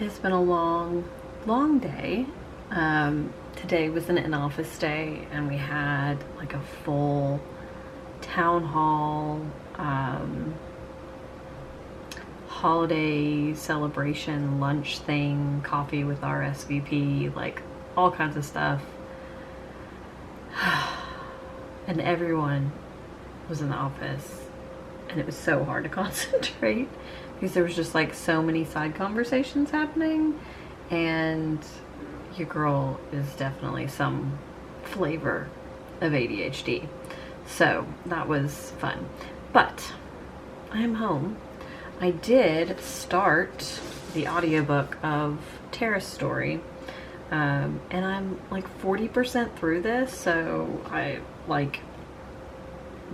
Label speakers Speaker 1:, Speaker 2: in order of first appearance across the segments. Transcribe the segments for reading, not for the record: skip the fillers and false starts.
Speaker 1: It's been a long, long day. Today was an in-office day and we had like a full town hall, holiday celebration lunch thing, coffee with our SVP, like all kinds of stuff. And everyone was in the office and it was so hard to concentrate because there was just like so many side conversations happening, and your girl is definitely some flavor of ADHD. So that was fun. But I am home. I did start the audiobook of Tara's story, and I'm like 40% through this, so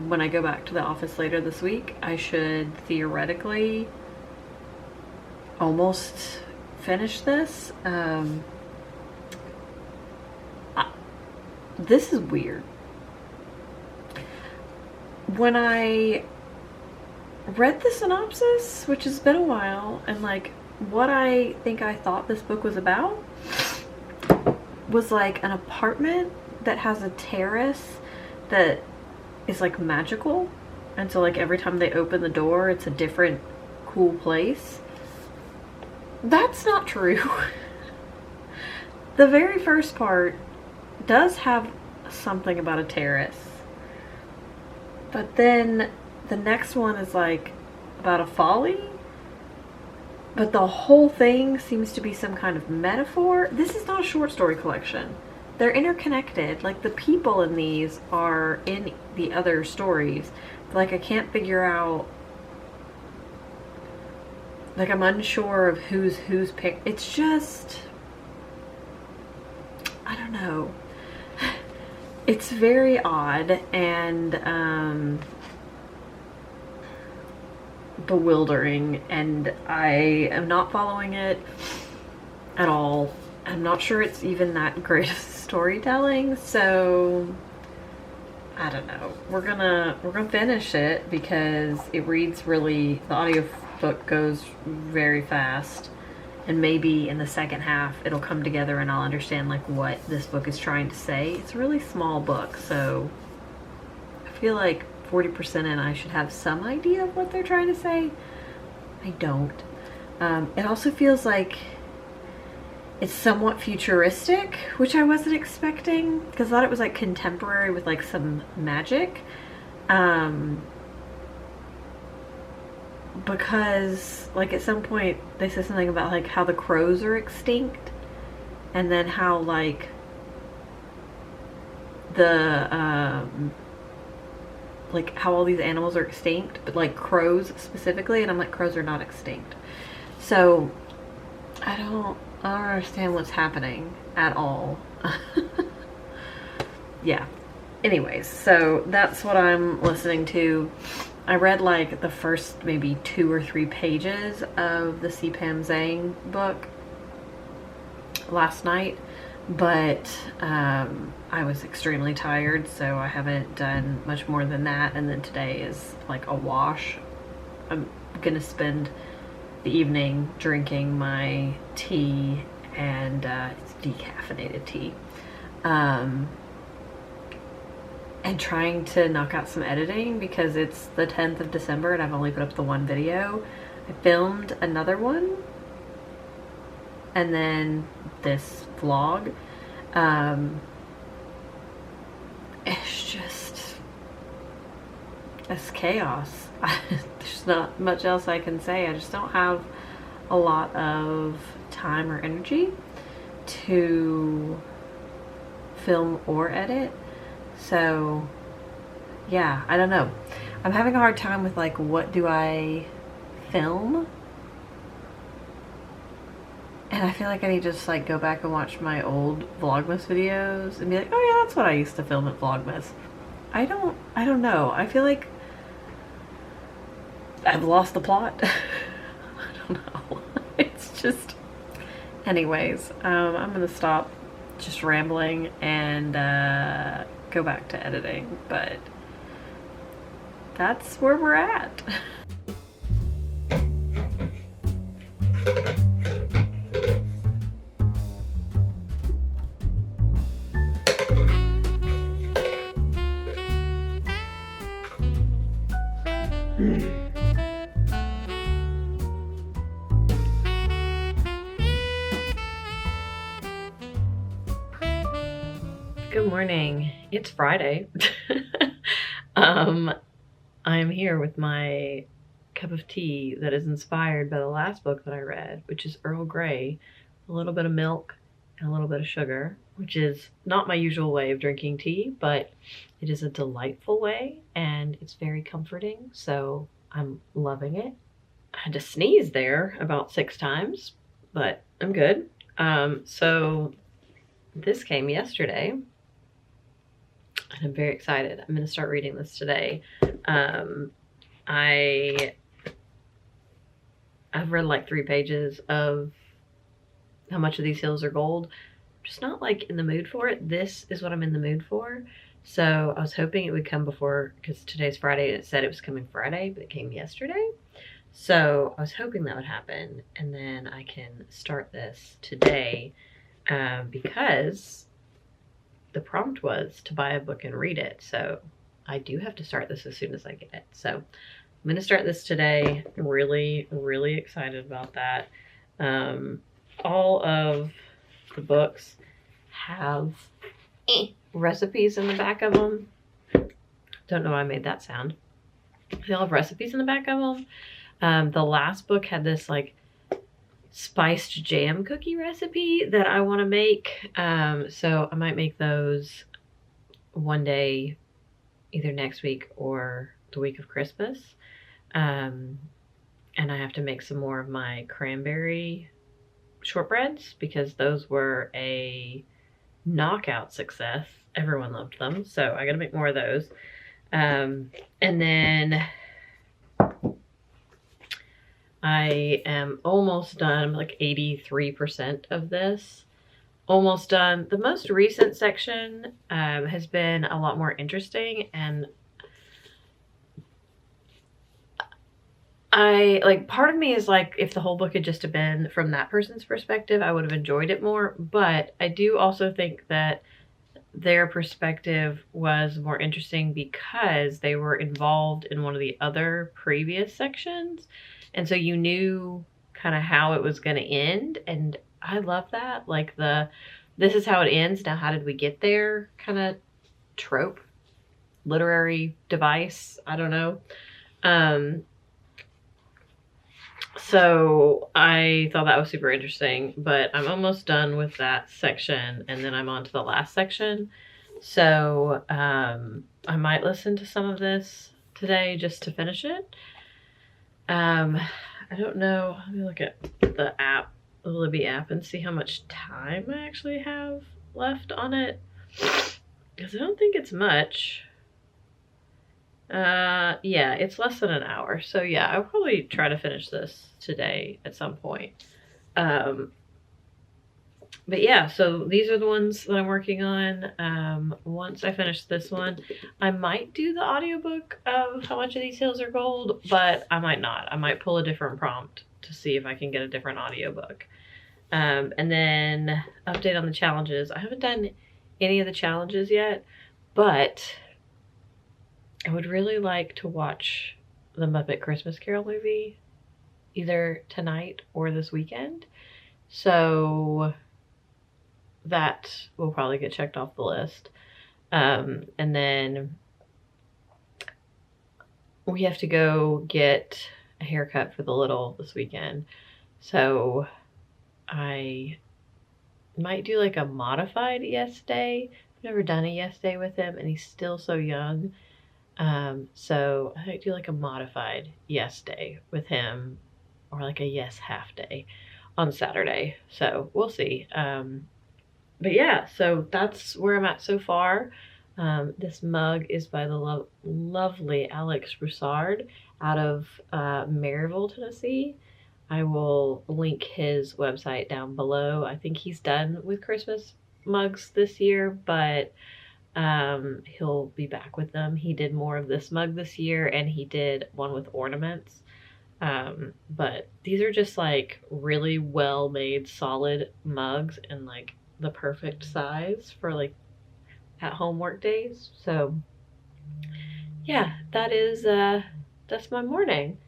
Speaker 1: when I go back to the office later this week, I should theoretically almost finish this. This is weird. When I read the synopsis, which has been a while, and like what I think I thought this book was about was like an apartment that has a terrace that is like magical, and so like every time they open the door it's a different cool place. That's not true. The very first part does have something about a terrace, but then the next one is like about a folly, but the whole thing seems to be some kind of metaphor. This is not a short story collection. They're interconnected. Like the people in these are in the other stories. Like I can't figure out, like I'm unsure of who's picked. It's just, I don't know. It's very odd and bewildering, and I am not following it at all. I'm not sure it's even that great of storytelling, so I don't know. We're gonna finish it because it reads really, the audiobook goes very fast, and maybe in the second half it'll come together and I'll understand like what this book is trying to say. It's a really small book, so I feel like 40% in I should have some idea of what they're trying to say. I don't. It also feels like it's somewhat futuristic, which I wasn't expecting, because I thought it was like contemporary with like some magic. Because like at some point they say something about like how the crows are extinct, and then how like the like how all these animals are extinct, but like crows specifically, and I'm like, crows are not extinct. So I don't understand what's happening at all. Yeah. Anyways, so that's what I'm listening to. I read like the first maybe 2 or 3 pages of the C.Pam Zhang book last night, but I was extremely tired, so I haven't done much more than that, and then today is like a wash. I'm gonna spend the evening drinking my tea, and it's decaffeinated tea, and trying to knock out some editing because it's the 10th of December and I've only put up the one video. I filmed another one and then this vlog. It's just, it's chaos. There's not much else I can say. I just don't have a lot of time or energy to film or edit. So yeah, I don't know. I'm having a hard time with like, what do I film? And I feel like I need to just like go back and watch my old Vlogmas videos and be like, oh yeah, that's what I used to film at Vlogmas. I don't know. I feel like I've lost the plot. I don't know. It's just, anyways, I'm gonna stop just rambling and go back to editing, but that's where we're at. Good morning. It's Friday. I'm here with my cup of tea that is inspired by the last book that I read, which is Earl Grey, a little bit of milk and a little bit of sugar, which is not my usual way of drinking tea, but it is a delightful way and it's very comforting, so I'm loving it. I had to sneeze there about 6 times, but I'm good. So this came yesterday and I'm very excited. I'm going to start reading this today. I've read like 3 pages of How Much of These Hills Are Gold. I'm just not like in the mood for it. This is what I'm in the mood for. So I was hoping it would come before, because today's Friday and it said it was coming Friday, but it came yesterday. So I was hoping that would happen, and then I can start this today, because the prompt was to buy a book and read it. So I do have to start this as soon as I get it. So I'm going to start this today. I'm really, really excited about that. All of the books have recipes in the back of them. Don't know why I made that sound. They all have recipes in the back of them. The last book had this like spiced jam cookie recipe that I want to make. So I might make those one day, either next week or the week of Christmas. And I have to make some more of my cranberry shortbreads because those were a knockout success. Everyone loved them. So I got to make more of those. And then I am almost done. I'm like 83% of this. Almost done. The most recent section has been a lot more interesting, and part of me is like, if the whole book had just been from that person's perspective, I would have enjoyed it more. But I do also think that their perspective was more interesting because they were involved in one of the other previous sections. And so you knew kind of how it was going to end. And I love that. Like this is how it ends. Now, how did we get there? Kind of trope, literary device. I don't know. So I thought that was super interesting, but I'm almost done with that section. And then I'm on to the last section. So, I might listen to some of this today just to finish it. I don't know. Let me look at the app, the Libby app, and see how much time I actually have left on it. Because I don't think it's much. Yeah, it's less than an hour. So yeah, I'll probably try to finish this today at some point. But yeah, so these are the ones that I'm working on. Once I finish this one, I might do the audiobook of How Much of These Hills Are Gold, but I might not. I might pull a different prompt to see if I can get a different audiobook. And then update on the challenges. I haven't done any of the challenges yet, but I would really like to watch the Muppet Christmas Carol movie either tonight or this weekend. So that will probably get checked off the list. And then we have to go get a haircut for the little this weekend. So I might do like a modified yes day. I've never done a yes day with him and he's still so young. So I might do like a modified yes day with him or like a yes half day on Saturday. So we'll see. But yeah, so that's where I'm at so far. This mug is by the lovely Alex Broussard out of Maryville, Tennessee. I will link his website down below. I think he's done with Christmas mugs this year, but he'll be back with them. He did more of this mug this year, and he did one with ornaments. But these are just like really well made solid mugs and like the perfect size for like at home work days. So yeah, that's my morning.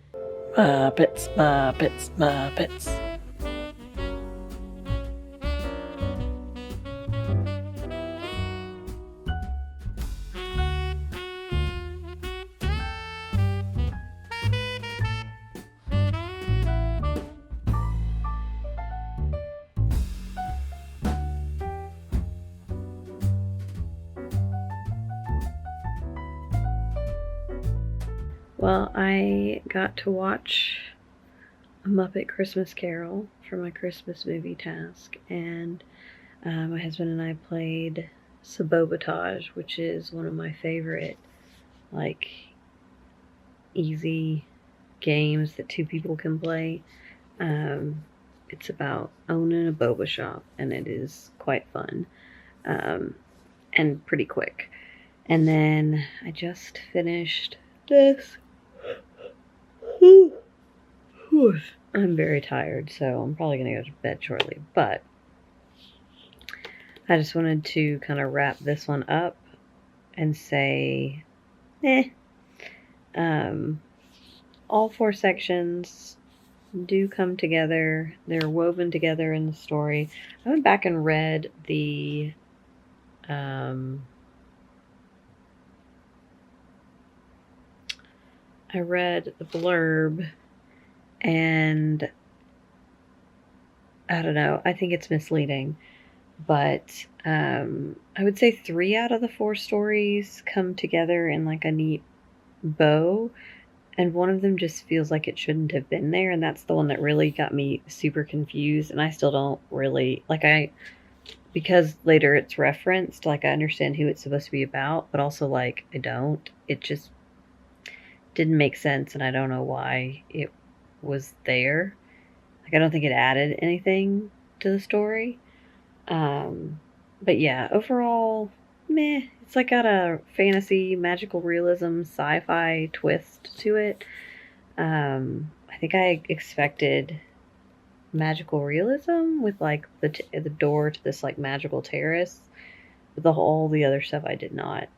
Speaker 1: Muppets, Muppets, Muppets. Well, I got to watch A Muppet Christmas Carol for my Christmas movie task, and my husband and I played Sabotage, which is one of my favorite, like, easy games that two people can play. It's about owning a boba shop, and it is quite fun and pretty quick. And then I just finished this. I'm very tired, so I'm probably going to go to bed shortly. But I just wanted to kind of wrap this one up and say, all 4 sections do come together. They're woven together in the story. I went back and read the blurb, and I don't know, I think it's misleading, but I would say 3 out of the 4 stories come together in like a neat bow, and one of them just feels like it shouldn't have been there, and that's the one that really got me super confused. And I still don't really because later it's referenced, like, I understand who it's supposed to be about, but also, like, I don't. It just didn't make sense, and I don't know why it was there. Like, I don't think it added anything to the story. But yeah, overall, meh. It's like got a fantasy, magical realism, sci-fi twist to it. I think I expected magical realism with like the door to this like magical terrace, but all the other stuff I did not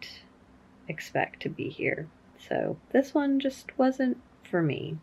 Speaker 1: expect to be here. So this one just wasn't for me.